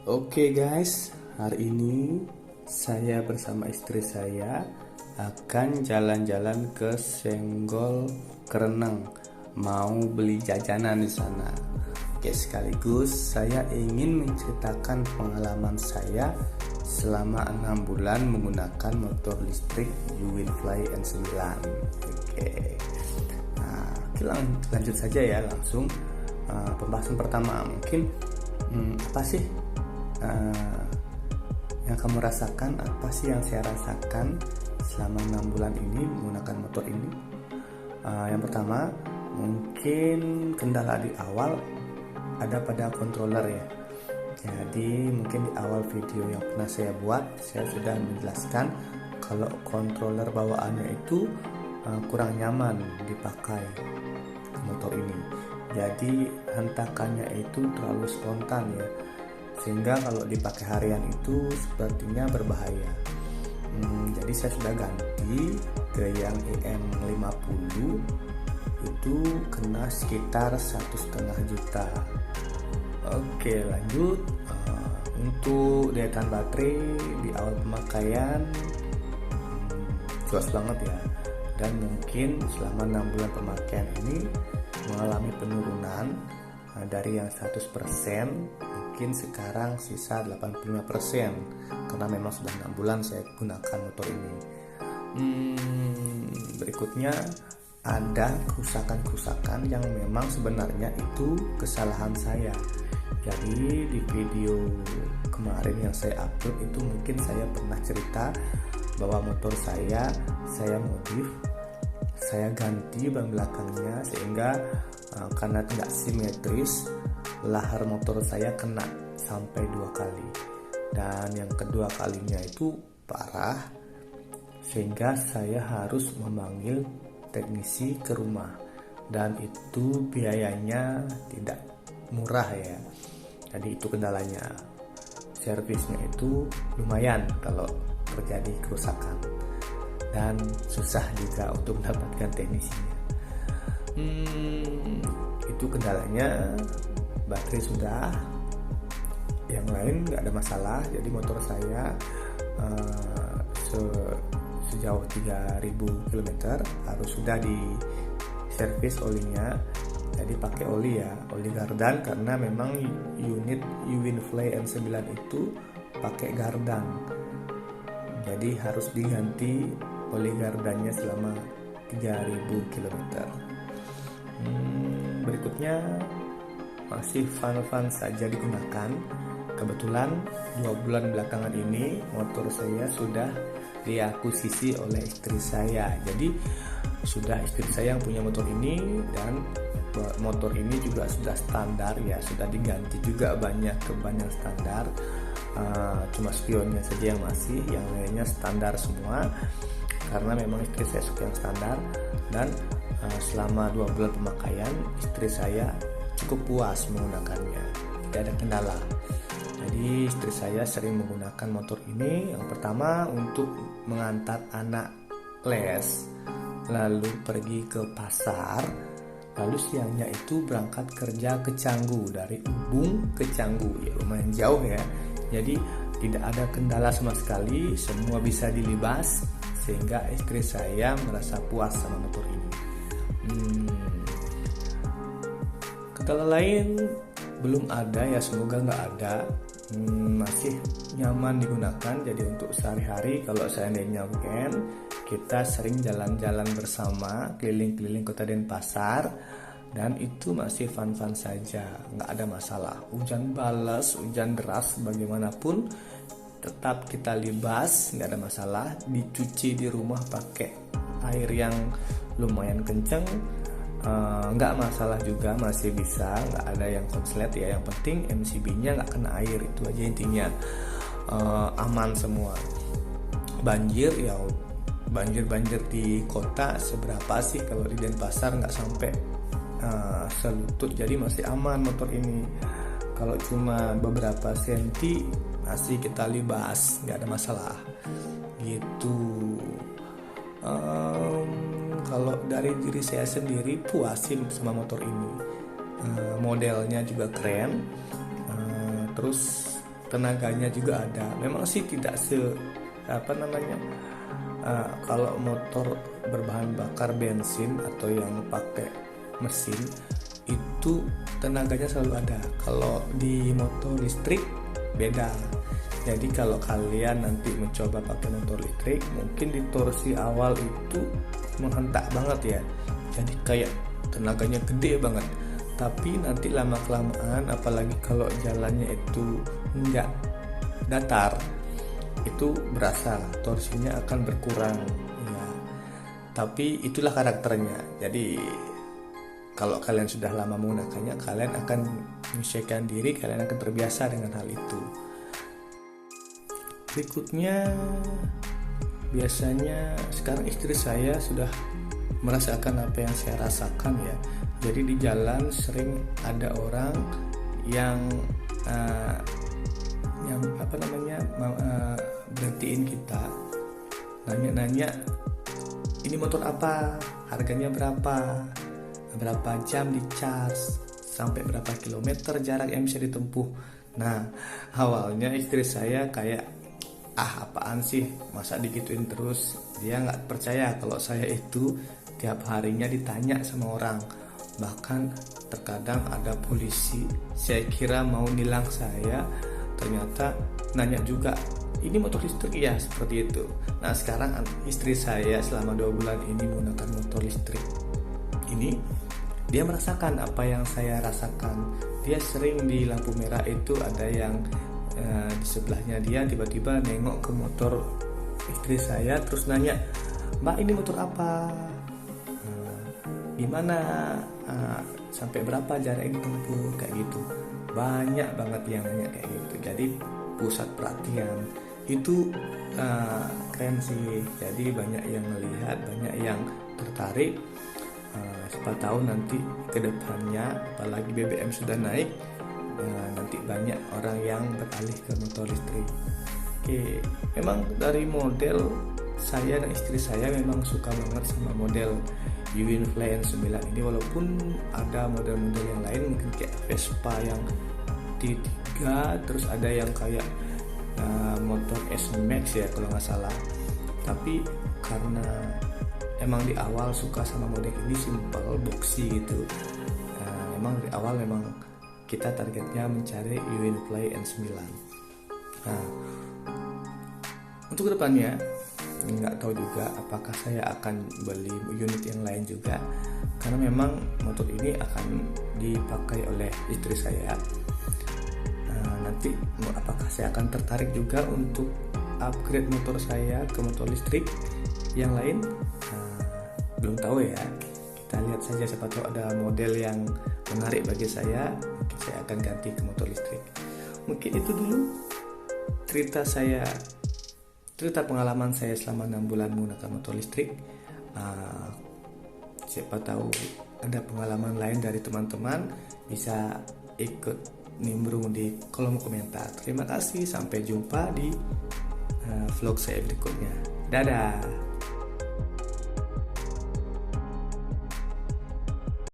Oke guys, hari ini saya bersama istri saya akan jalan-jalan ke Senggol Kereneng, mau beli jajanan di sana. Oke, sekaligus saya ingin menceritakan pengalaman saya selama 6 bulan menggunakan motor listrik Uwinfly N9. Oke. Nah, lanjut saja ya langsung. Pembahasan pertama mungkin apa sih yang kamu rasakan, apa sih yang saya rasakan selama 6 bulan ini menggunakan motor ini. Yang pertama, mungkin kendala di awal ada pada controller ya. Jadi mungkin di awal video yang pernah saya buat, saya sudah menjelaskan kalau controller bawaannya itu kurang nyaman dipakai motor ini. Jadi hentakannya itu terlalu spontan ya, sehingga kalau dipakai harian itu sepertinya berbahaya. Jadi saya sudah ganti ke yang EM50, itu kena sekitar 1,5 juta. Oke, lanjut. Untuk daya tahan baterai di awal pemakaian jelas banget ya, dan mungkin selama 6 bulan pemakaian ini mengalami penurunan dari yang 100%, mungkin sekarang sisa 85%, karena memang sudah 6 bulan saya gunakan motor ini. Berikutnya ada kerusakan-kerusakan yang memang sebenarnya itu kesalahan saya. Jadi di video kemarin yang saya upload itu mungkin saya pernah cerita bahwa motor saya modif, saya ganti ban belakangnya sehingga karena tidak simetris, lahar motor saya kena sampai 2 kali, dan yang kedua kalinya itu parah sehingga saya harus memanggil teknisi ke rumah, dan itu biayanya tidak murah ya. Jadi itu kendalanya, servisnya itu lumayan kalau terjadi kerusakan, dan susah juga untuk mendapatkan teknisinya. Itu kendalanya. Baterai sudah, yang lain nggak ada masalah. Jadi motor saya sejauh 3000 km harus sudah di servis olinya. Jadi pakai oli ya, oli Gardan, karena memang unit Uwinfly N9 itu pakai Gardan. Jadi harus diganti oli Gardannya selama 3000 km. Berikutnya masih fun-fun saja digunakan. Kebetulan 2 bulan belakangan ini motor saya sudah diakuisisi oleh istri saya. Jadi sudah istri saya yang punya motor ini, dan motor ini juga sudah standar ya, sudah diganti juga banyak ke ban yang standar. Cuma spionnya saja yang masih, yang lainnya standar semua, karena memang istri saya suka yang standar. Dan selama 2 bulan pemakaian istri saya cukup puas menggunakannya, tidak ada kendala. Jadi istri saya sering menggunakan motor ini. Yang pertama untuk mengantar anak les, lalu pergi ke pasar, lalu siangnya itu berangkat kerja ke Canggu, dari Ubung ke Canggu ya, lumayan jauh ya. Jadi tidak ada kendala sama sekali, semua bisa dilibas, sehingga istri saya merasa puas sama motor ini. Kendala lain belum ada ya, semoga nggak ada. Masih nyaman digunakan. Jadi untuk sehari-hari kalau seandainya weekend, kita sering jalan-jalan bersama keliling-keliling kota Denpasar, dan itu masih fun-fun saja, nggak ada masalah. Hujan balas, hujan deras, bagaimanapun tetap kita libas, nggak ada masalah. Dicuci di rumah pakai air yang lumayan kenceng, nggak masalah juga, masih bisa, nggak ada yang konslet ya. Yang penting MCB-nya nggak kena air, itu aja intinya. Aman semua. Banjir ya, banjir di kota seberapa sih, kalau di Denpasar nggak sampai selutut, jadi masih aman motor ini. Kalau cuma beberapa senti masih kita libas, nggak ada masalah gitu. Kalau dari diri saya sendiri puasin sama motor ini. Modelnya juga keren, terus tenaganya juga ada. Memang sih tidak kalau motor berbahan bakar bensin atau yang pakai mesin itu tenaganya selalu ada. Kalau di motor listrik beda. Jadi kalau kalian nanti mencoba pakai motor listrik, mungkin di torsi awal itu menghentak banget ya. Jadi kayak tenaganya gede banget. Tapi nanti lama-kelamaan, apalagi kalau jalannya itu enggak datar, itu berasa torsinya akan berkurang ya. Tapi itulah karakternya. Jadi kalau kalian sudah lama menggunakannya, kalian akan menyesuaikan diri, kalian akan terbiasa dengan hal itu. Berikutnya, biasanya sekarang istri saya sudah merasakan apa yang saya rasakan ya. Jadi di jalan sering ada orang yang berhentiin kita, nanya-nanya ini motor apa, harganya berapa jam di charge, sampai berapa kilometer jarak yang bisa ditempuh. Nah, awalnya istri saya kayak apaan sih, masa digituin terus. Dia nggak percaya kalau saya itu tiap harinya ditanya sama orang. Bahkan terkadang ada polisi, saya kira mau nilang saya, ternyata nanya juga, ini motor listrik ya, seperti itu. Nah sekarang istri saya selama 2 bulan ini menggunakan motor listrik ini, dia merasakan apa yang saya rasakan. Dia sering di lampu merah itu ada yang di sebelahnya dia tiba-tiba nengok ke motor istri saya, terus nanya, Mbak ini motor apa, gimana, sampai berapa jarak yang ditempuh, kayak gitu. Banyak banget yang nanya kayak gitu. Jadi pusat perhatian itu keren sih. Jadi banyak yang melihat, banyak yang tertarik. Siapa tahu nanti ke depannya, apalagi BBM sudah naik, nanti banyak orang yang beralih ke motor listrik. Oke, memang dari model saya dan istri saya memang suka banget sama model Uinfly N9 ini, walaupun ada model-model yang lain mungkin kayak Vespa yang T3, terus ada yang kayak motor S-Max ya kalau nggak salah. Tapi karena emang di awal suka sama model ini, simple, boxy gitu, memang di awal memang kita targetnya mencari Uinfly N9. Nah, untuk kedepannya nggak tahu juga apakah saya akan beli unit yang lain juga, karena memang motor ini akan dipakai oleh istri saya. Nanti apakah saya akan tertarik juga untuk upgrade motor saya ke motor listrik yang lain, belum tahu ya. Kita lihat saja, siapa tahu ada model yang menarik bagi saya, mungkin saya akan ganti ke motor listrik. Mungkin itu dulu cerita pengalaman saya selama 6 bulan menggunakan motor listrik. Siapa tahu ada pengalaman lain dari teman-teman, bisa ikut nimbrung di kolom komentar. Terima kasih, sampai jumpa di vlog saya berikutnya. Dadah.